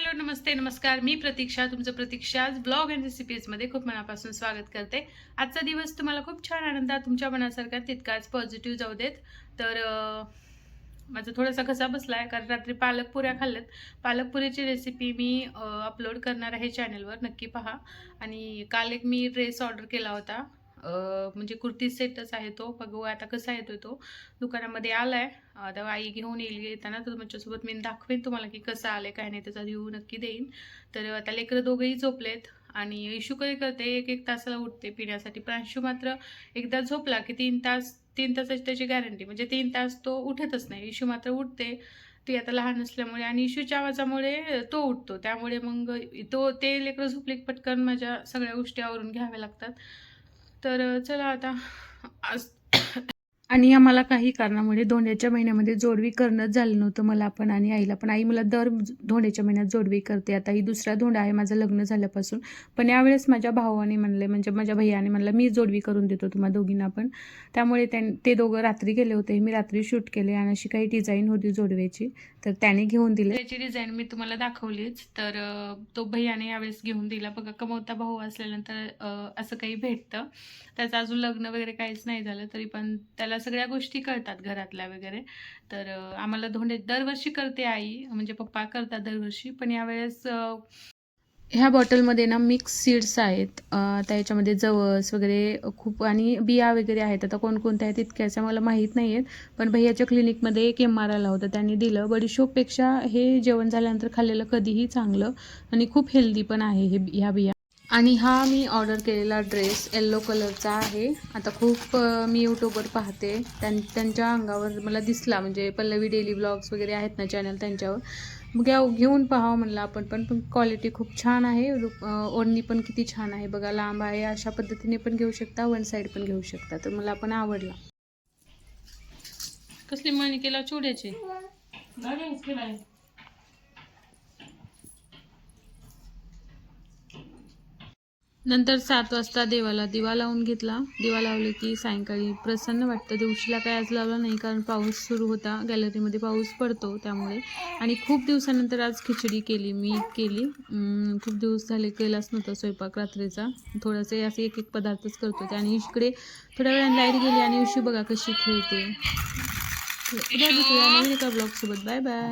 Hello नमस्ते नमस्कार. मी प्रतीक्षा, तुमचं प्रतीक्षाच blog and रेसिपीजमध्ये खूप मनापासून स्वागत करते. आजचा दिवस तुम्हाला खूप छान आनंदात तुमच्या मनासारखा तितकाच पॉझिटिव्ह जाऊ देत. तर माझा थोडासा घसा बसला आहे कारण रात्री पालकपुऱ्या खाल्ल्यात. पालकपुरीची रेसिपी मी अपलोड करणार आहे चॅनलवर, नक्की पहा. आणि काल एक मी ड्रेस ऑर्डर केला होता, म्हणजे कुर्ती सेटच आहे तो. बघू आता कसा येतोय तो. दुकानामध्ये आलाय, तेव्हा आई घेऊन येईल येताना, तर तुमच्यासोबत मी दाखवेन तुम्हाला की कसं आलं काय नाही, त्याचा रिव्ह्यू नक्की देईन. तर आता लेकरं दोघंही झोपलेत आणि इशू काय करते, एक एक तासाला उठते पिण्यासाठी. प्रांशू मात्र एकदा झोपला की 3 तासाची त्याची गॅरंटी, म्हणजे 3 तास तो उठतच नाही. इशू मात्र उठते. ती आता लहान असल्यामुळे आणि इशूच्या आवाजामुळे तो उठतो, त्यामुळे मग ते लेकरं झोपले की पटकन माझ्या सगळ्या गोष्टी आवरून घ्याव्या लागतात. तर चला आता आज आणि आम्हाला काही कारणामुळे धोंड्याच्या महिन्यामध्ये जोडवी करणंच झालं नव्हतं, मला पण आणि आईला पण. आई मला दर धोंड्याच्या महिन्यात जोडवी करते. आता ही दुसरा धोंडा आहे माझं लग्न झाल्यापासून. पण यावेळेस माझ्या भावाने म्हणले, म्हणजे माझ्या भैयाने म्हणलं मी जोडवी करून देतो तुम्हा दोघींना पण. त्यामुळे ते दोघं रात्री गेले होते, मी रात्री शूट केले आणि अशी काही डिझाईन होती जोडव्याची, तर त्याने घेऊन दिले. त्याची डिझाईन मी तुम्हाला दाखवलीच. तर तो भैयाने यावेळेस घेऊन दिला. बघा, कमवता भाऊ असल्यानंतर असं काही भेटतं. त्याचं अजून लग्न वगैरे काहीच नाही झालं, तरी पण त्याला सगळ्या गोष्टी कळतात घरातल्या वगैरे. तर आम्हाला धोंडे दरवर्षी करते आई, म्हणजे पप्पा करतात दरवर्षी. पण यावेळेस ह्या बॉटलमध्ये ना मिक्स सीड्स आहेत, त्याच्यामध्ये जवस वगैरे खूप आणि बिया वगैरे आहेत. आता कोणकोणत्या आहेत तितक्याच्या मला माहीत नाही आहेत, पण भैयाच्या क्लिनिकमध्ये एक MR आला होता, त्यांनी दिलं. बडीशोपपेक्षा हे जेवण झाल्यानंतर खाल्लेलं कधीही चांगलं आणि खूप हेल्दी पण आहे ह्या बिया. आणि हा मी ऑर्डर केलेला ड्रेस येल्लो कलरचा आहे. आता खूप मी यूट्यूबवर पाहते, त्यांच्या अंगावर मला दिसला, म्हणजे पल्लवी डेली व्लॉग्स वगैरे आहेत ना चॅनल, त्यांच्यावर मग घेऊन पाहावं म्हणलं आपण पण क्वालिटी खूप छान आहे. ओढणी पण किती छान आहे बघा, लांब आहे. अशा पद्धतीने पण घेऊ शकता, वन साईड पण घेऊ शकता. तर मला पण आवडला. कसली मळणी केला चुड्याची? नंतर 7 वाजता देवाला दिवा लावून घेतला. दिवा लावले की सायंकाळी प्रसन्न वाटतं. दिवशीला काय आज लावला नाही कारण पाऊस सुरू होता, गॅलरीमध्ये पाऊस पडतो त्यामुळे. आणि खूप दिवसानंतर आज खिचडी केली, मी केली. खूप दिवस झाले केलाच नव्हता स्वयंपाक रात्रीचा. थोडंसं असे एक एक पदार्थच करतो. आणि इकडे थोड्या वेळाने लाईट गेली आणि इशू बघा कशी खेळते. उद्या भेटूया नवीन एका ब्लॉगसोबत. Bye bye.